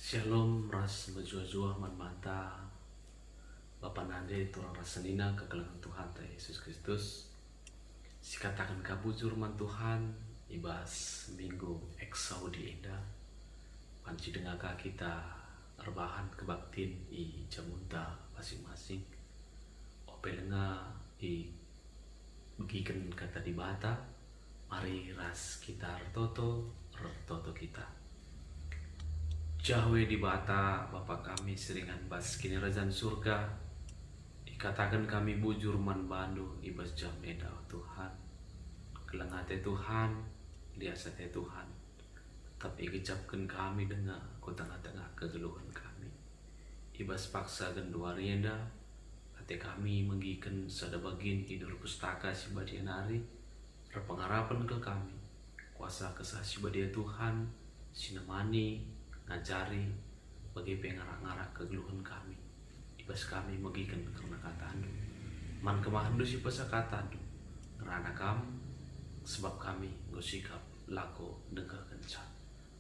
Shalom ras berjua-jua man mata Bapa nande turang rasanina kekalangan Tuhan ta Yesus Kristus. Sikatakan kabujur man Tuhan ibas minggu eksaudi enda. Panci dengaka kita rebahan kebaktin i jamunta masing-masing. Opelenga i begikan kata di bata. Mari ras kita retoto kita. Jahwe di bata Bapa kami seringan bas kini razan surga. Ikatakan kami bujur man bandu ibas jam eda Tuhan. Kelengate Tuhan, liasate Tuhan. Tapi ikicapkan kami dengar ku tengah-tengah kegeluhan kami. Ibas paksa gendua rienda. Hati kami menggiken sadabagin hidur pustaka si badianari. Berpengharapan ke kami. Kuasa kesah si badia Tuhan. Sinemani ngajari bagi pengarak-ngarak kegeluhan kami. Ibas kami megikan karena kata andu. Man kemahandu si pesa kata andu. Ngerana kamu sebab kami ngosikap lako dengka kencan.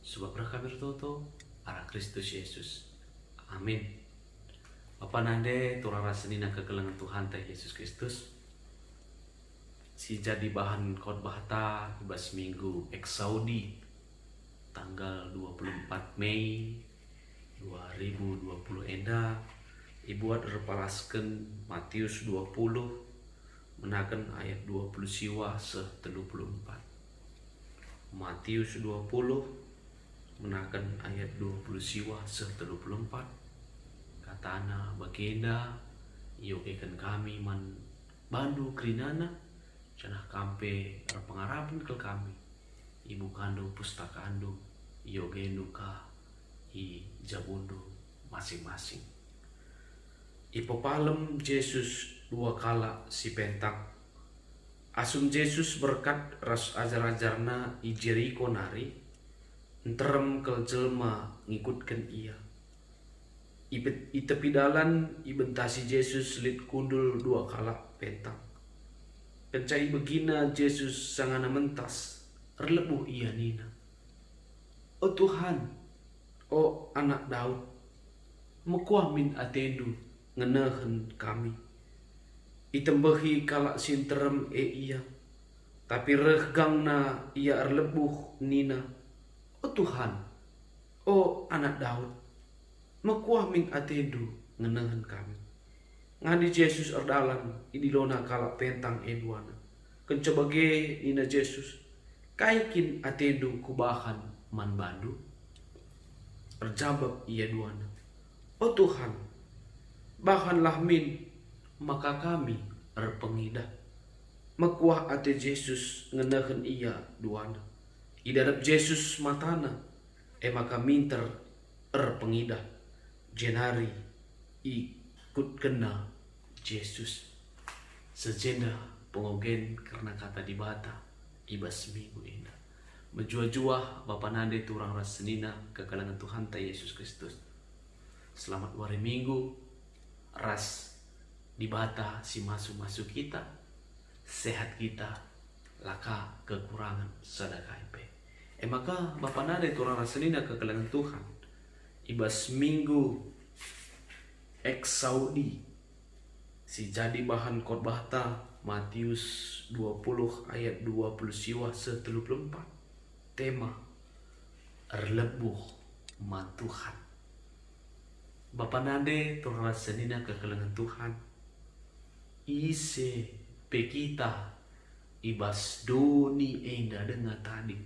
Sebab kami bertoto arah Kristus Yesus. Amin. Bapa nande turang rasanina kegelangan Tuhan teh Yesus Kristus. Si jadi bahan khotbah ta ibas minggu eksaudi tanggal 24 Mei 2020 enda ibuat repalaskan Matius 20 menakan ayat 20 siwa se-34. Matius 20 menakan ayat 20 siwa se-34. Katana bagenda yogekan kami man bandu krinana cenah kampe pengarapan ke kami. Ibu kandung pustaka andung yogenuka i jabundo masing-masing. Ipo palem Yesus dua kala si pentak. Asum Yesus berkat ras ajar-ajarna i Jeriko nari. Enterem kel jelma ngikutkan ia. I tepi dalan i bentasi Yesus lit kundul dua kala pentak. Pencai begina Yesus sangana mentas. Erlebuh ia nina. Oh Tuhan, oh anak Daud, mekuah min atendu ngenehen kami. Itembehi kalak sinterem ia, tapi regangna ia erlebuh nina. Oh Tuhan, oh anak Daud, mekuah min atendu ngenehen kami. Ngadi Yesus erdalan idilona kalak pentang eduana. Kencebage nina Yesus. Kaikin atendu kubahan man bandu. Terjawab ia duana. Oh Tuhan, bahanlah min maka kami erpengidah. Mekuah ate Yesus ngenahen ia duana. Idarap Yesus matana. Maka minter erpengidah. Jenari ikut kena Yesus. Sejenda pengogen karena kata di bata. Ibas minggu indah menjua-jua Bapa nande turang rasanina kekalangan Tuhan ta Yesus Kristus. Selamat hari Minggu ras dibata si masuk-masuk kita, sehat kita, laka kekurangan sadaka ipe. Maka Bapa nande turang rasanina kekalangan Tuhan. Ibas minggu eksaudi si jadi bahan khotbah ta Matius 20 ayat 20 siwa se-34. Tema erlebuh man Tuhan. Bapa nande turang rasanina kekalangan Tuhan. Ise pekita ibas doni enda dengan tadi.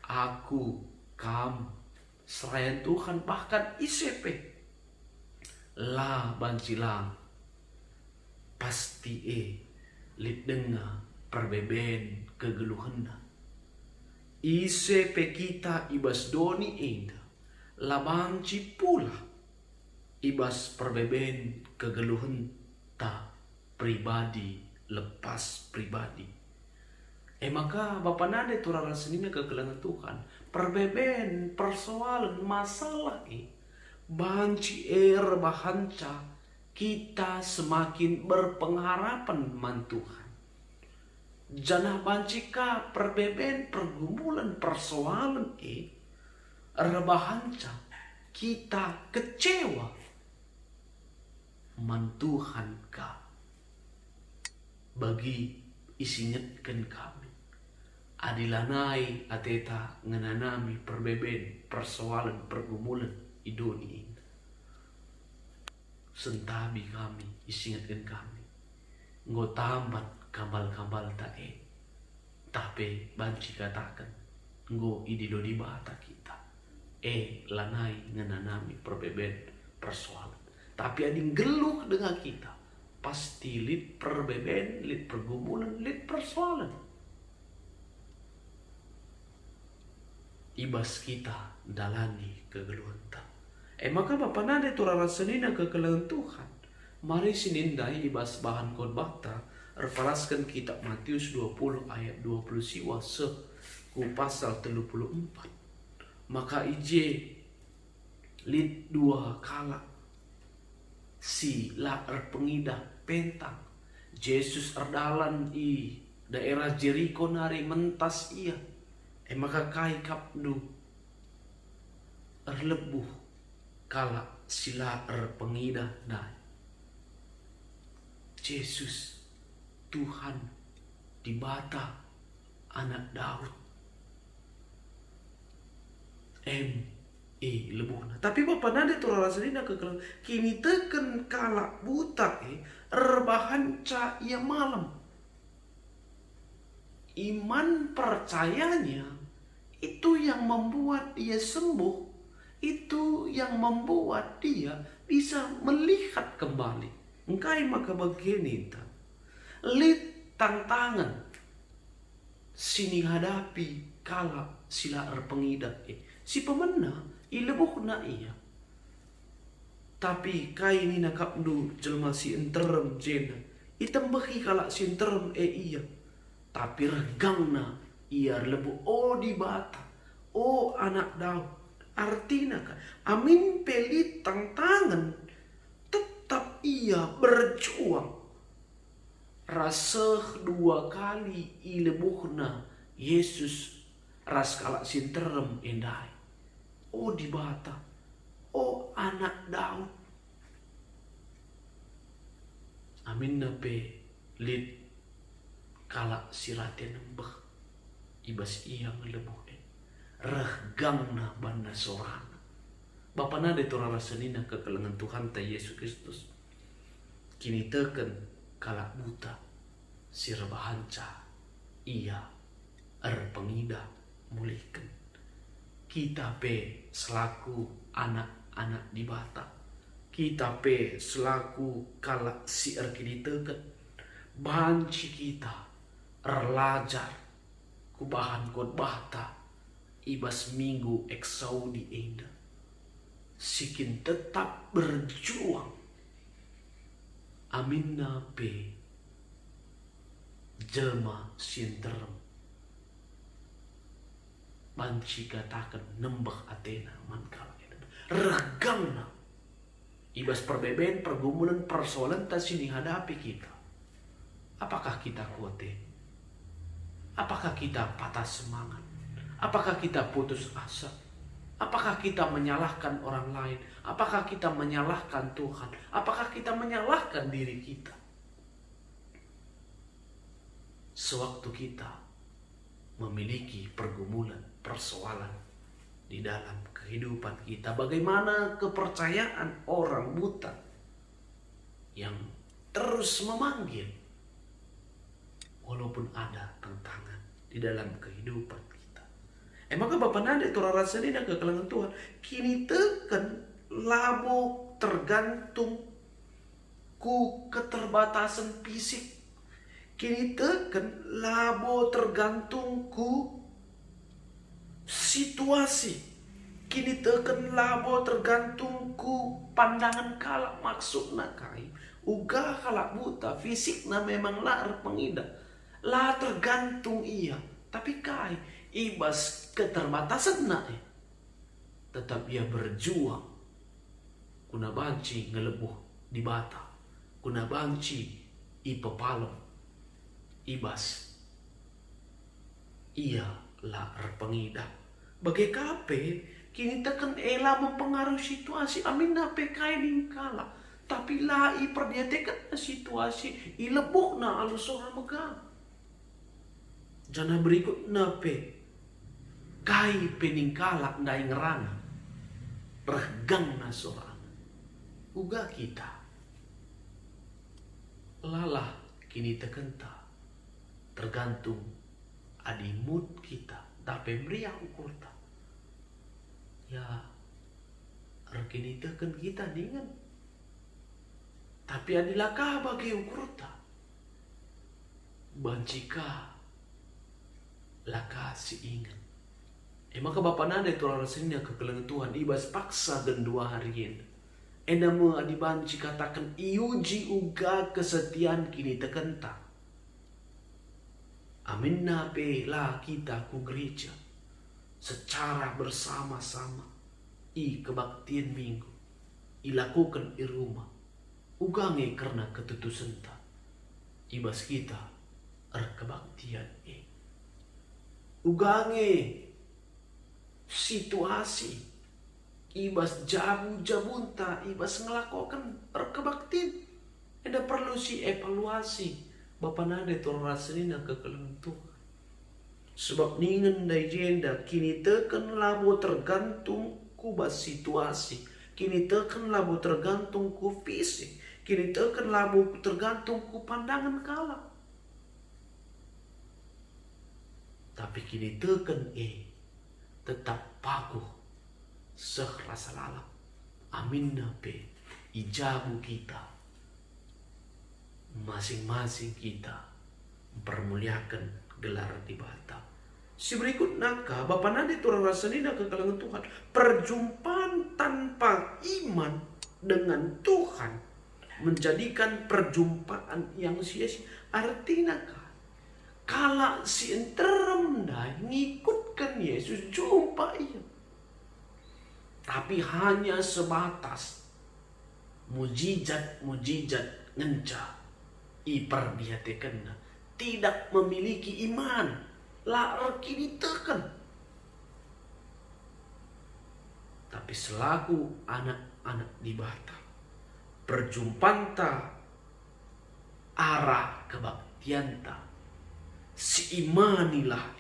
Aku, kamu, serayan Tuhan bahkan isepe. La bancilang pasti lit denga perbeben kegeluhanna. Ise pe kita ibas doni enda labanci pula ibas perbeben kegeluhan ta pribadi lepas pribadi. Maka Bapa nade turang rasanina kegelangan Tuhan perbeben persoalan masalah banci bahanca kita semakin berpengharapan man Tuhan. Janah bancika perbeben pergumulan persoalan rebahanca kita kecewa man Tuhan ka bagi isingetkan kami adilanai ateta ngenanami perbeben persoalan pergumulan i dunia ini. Sentabi kami isingetkan kami nggo tambat kambal-kambal tae tapi banci katakan nggo idilo di bata kita lanai ngenanami perbeben persoalan tapi ading geluh dengan kita pasti lit perbeben lit pergumulan lit persoalan ibas kita dalani kegeluhan ta maka Bapak nade turara senina kekelangan Tuhan mari sinindai ibas bahan khotbah ta referaskan kitab Matius 20 ayat 20 siwa ku pasal 34 maka ije lit dua kala si la pengidah pentang Yesus erdalan i daerah Jericho nari mentas ia maka kai kapdu erlebuh kala sila pengidah dai Yesus Tuhan di bata anak Daud lebuhna tapi Bapak nade turara senina kekelang kini teken kala buta rebahan ca ia malam iman percayanya itu yang membuat dia sembuh, itu yang membuat dia bisa melihat kembali. Engkai maka begini lit tantangan sini hadapi kala sila pengidat si pemena ilebuhna iya tapi kai ni nakapdu jelma si enterem jena itembehi kala si enterem iya tapi regangna ia lebu di bata anak Daud artinya kan amin pelit tantangan tetap ia berjuang rasa dua kali ilebuhna Yesus ras kala sinterem endai di bata anak Daud amin nape lit kala sirate nembeh ibas iya ngelebuh regangna banda sorana Bapa nade torara senina kekelengan Tuhan ta Yesus Kristus kini teken kala buta sirbahanca iya pengida mulihkan kita pe selaku anak-anak di bata kita pe selaku kala si kini teken banci kita erlajar kubahan khotbah ta ibas minggu eksaudi enda sikin tetap berjuang aminna pe jelma sinterem banci katakan nembah atena mankala regangna ibas perbeben pergumulan persoalan ta sini hadapi kita apakah kita kuate apakah kita patah semangat apakah kita putus asa apakah kita menyalahkan orang lain apakah kita menyalahkan Tuhan apakah kita menyalahkan diri kita sewaktu kita memiliki pergumulan persoalan di dalam kehidupan kita bagaimana kepercayaan orang buta yang terus memanggil walaupun ada tantangan di dalam kehidupan kita maka Bapak nade torara senina kekelangan Tuhan kini teken labo tergantung ku keterbatasan fisik kini teken labo tergantung ku situasi kini teken labo tergantung ku pandangan kala maksudna kai uga kala buta fisikna memang lar pengida lah tergantung iya tapi kai ibas keterbatasan tetap ia berjuang kuna banci ngelebuh di bata kuna banci ipepalo ibas ia lah pengida bagai kape Kini tekan ela mempengaruhi situasi. Amin na pe kai kala. Tapi lah i perdiatekan situasi. I lebok na alus orang megang. Jana berikut na pe kai peningkala ndai ngerana. Regang na seorang. Uga kita. Lalah kini tekenta. Tergantung adi mood kita. Tapi meriah ukurta. Ya, rekini teken kita dengan. Tapi adilakah bagi ukurta. Bancika laka si ingat. Maka Bapak nade tu rasanya kekelengan Tuhan ibas paksa dan 2 harian. Enamu adibanci katakan iuji uga kesetiaan kini tekenta. Amin nape lah kita ku gereja. Secara bersama-sama i kebaktian minggu ilakukan i rumah ugange karena ketutusan ta ibas kita kebaktian ugange situasi ibas jabu-jabunta ibas ngelakukan kebaktian ada perlu si evaluasi Bapak nade tu rasenina kekelengan Tuhan. Sebab ningen da jenda kini teken labo tergantung ku bas situasi. Kini teken labo tergantung ku fisik. Kini teken labo tergantung ku pandangan kala. Tapi kini teken tetap paguh sehrasa lalap. Amin nape ijabu kita. Masing-masing kita mempermuliakan gelar di Batam. Si berikut naka Bapak nade turang rasanina ke kalangan Tuhan. Perjumpaan tanpa iman dengan Tuhan menjadikan perjumpaan yang sia-sia. Artinya kala si enterem ngikutkan Yesus jumpa ia. Tapi hanya sebatas mujizat ngenca iperdiatekan tidak memiliki iman. Lah kini tekan. Tapi selaku anak-anak di Batam, perjumpaan ta arah kebaktian ta si imanilah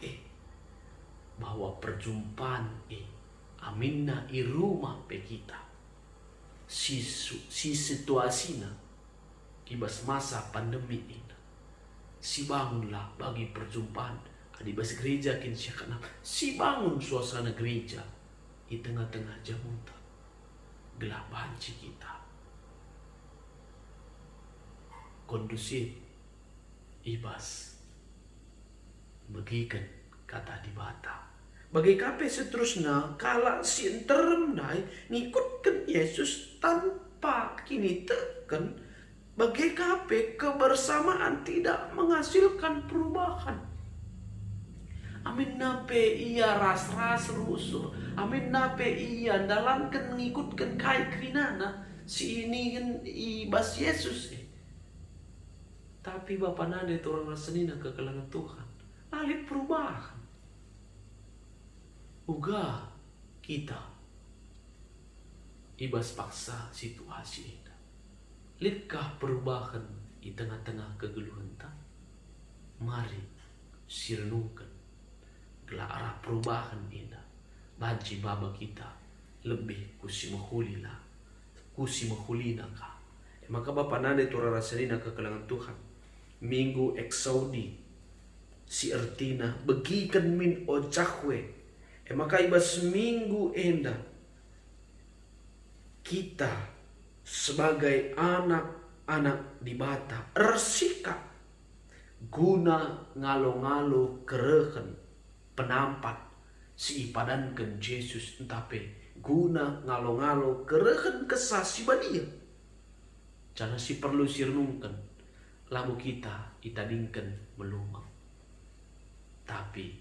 bahwa perjumpaan aminna i rumah pe kita si situasina kibas masa pandemi ini si bangunlah bagi perjumpaan di bas gereja kin syakana si bangun suasana gereja di tengah-tengah jamuta gelap banci kita kondusif ibas bagikan kata di Batam bagi kape seterusnya kala si enterem dai ngikutkan Yesus tanpa kini tekan bagi kape kebersamaan tidak menghasilkan perubahan. Amin nape iya ras-ras rusur. Amin nape iya dalamkan mengikutkan kai krinana. Si ini kan ibas Yesus. Tapi Bapak nade itu orang rasenina ke kalangan Tuhan. Alit perubahan. Uga kita ibas paksa situasi ini. Litkah perubahan di tengah-tengah kegeluhan tak? Mari sirenungkan gelar perubahan ini. Banci baba kita lebih kusimahulina kah. Maka Bapak nade tura rasanina ke kalangan Tuhan. Minggu eksaudi si ertina begikan min ojahwe. Maka ibas minggu enda kita sebagai anak-anak di Batam ersikap guna ngalo-ngalo kerehen penampat si ipadankan Yesus entape guna ngalo-ngalo kerehen kesasi badia. Jangan si perlu sirnungkan lamu kita itadingkan melumang. Tapi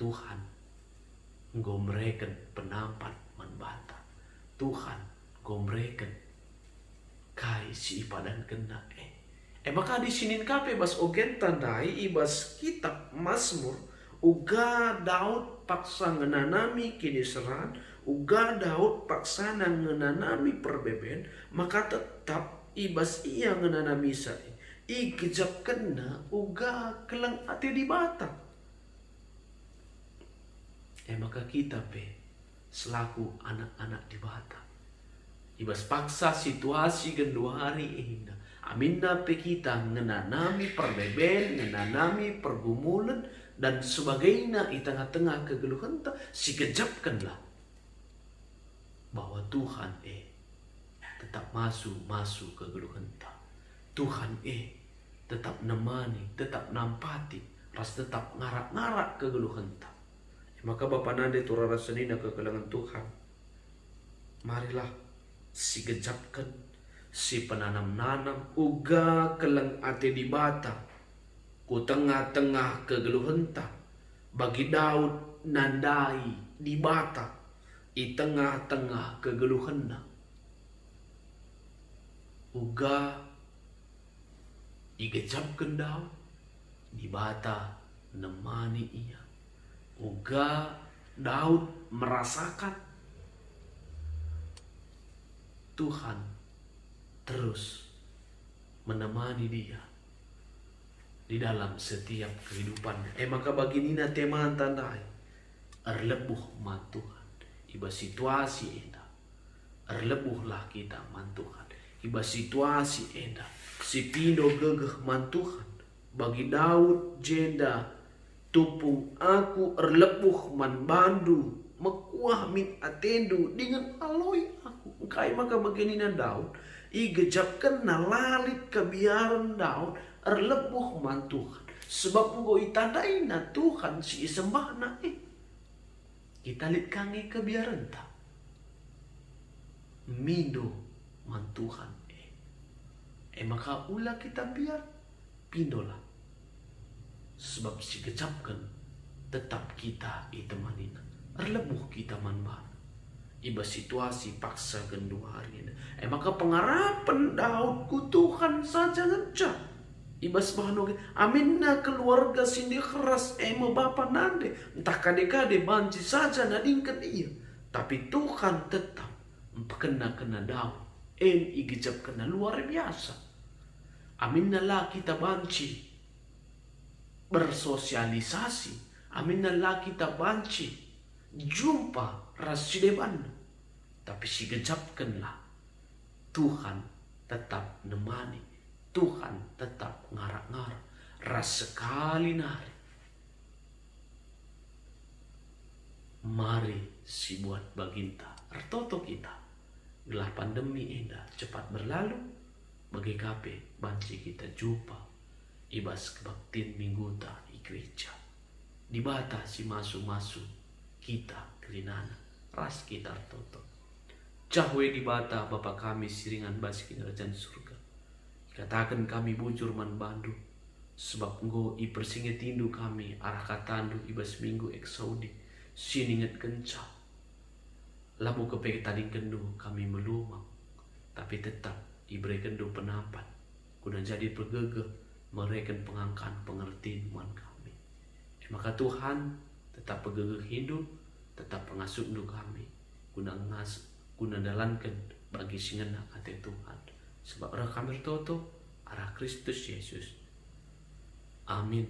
Tuhan ngomreken penampat manbata. Tuhan ngomreken kai si ipadan kena maka di sinin kape bas ogen tandai ibas kitab Mazmur uga Daud paksa ngenanami kini seran uga Daud paksana ngenanami perbeben, maka tetap ibas ia ngenanami sai. I kejap kena uga kelang ate di bata. Maka kita selaku anak-anak di bata, ibas paksa situasi kedua hari ini. Aminna kita ngenanami perbeben, ngenanami pergumulan dan sebagainya di tengah-tengah kegeluhan si kejapkanlah bahwa Tuhan tetap masuk kegeluhan Tuhan tetap nemani, tetap nampati, ras tetap ngarak-ngarak kegeluhan maka Bapa nande turara senina kegelangan Tuhan. Marilah si gejapkan, si penanam-nanam, uga kelang ate di bata, ku tengah-tengah kegeluhan bagi Daud nandai di bata, i tengah-tengah kegeluhan uga igejapkan Daud di bata nemani ia. Uga Daud merasakan Tuhan terus menemani dia di dalam setiap kehidupannya. Maka bagi nina teman tandai erlebuh man Tuhan iba situasi enda erlebuhlah kita man Tuhan iba situasi enda si pindo gegeh man Tuhan bagi Daud jenda tupung aku erlebuh man bandu mekuah min atendu dengan aloi aku kai maka begini Daud i gejapkan nalalit kebiaran Daud erlebuh man Tuhan sebab engko itandai na Tuhan si sembah na kita lit kange kebiaran ta mindo man Tuhan maka ulah kita biar pindolah sebab si kecapkan tetap kita itemani erlebuh kita manban iba situasi paksa gendua hari ini maka pengarapan Daud ku Tuhan saja ngecap iba sebahano aminna keluarga sindi keras bapa nande entah kade-kade banci saja nadingkan iya tapi Tuhan tetap kena Daud igejap kena luar biasa aminna lah kita banci bersosialisasi aminallah kita banci jumpa rasideban tapi si gejapkanlah Tuhan tetap nemani Tuhan tetap ngarak-ngarak ras sekali nari mari si buat baginta artoto kita gelah pandemi indah cepat berlalu bagi kape banci kita jumpa ibas kebaktin mingguta di gereja di bata si masuk kita kelinana ras kita toto cahwe di bata Bapa kami siringan bas kerajaan surga katakan kami bujur man bandu sebab engko i persinget tindu kami arah katandu ibas minggu eksaudi sininget kenca lamu kepeke tading kendu kami melumang tapi tetap ibere kendu penampan kuda jadi pergegeh mereka pengangkat pengertian man kami maka Tuhan tetap pegegeh hidup tetap pengasuh kami guna dalankan bagi singena kata Tuhan sebab arah kami toto arah Kristus Yesus amin.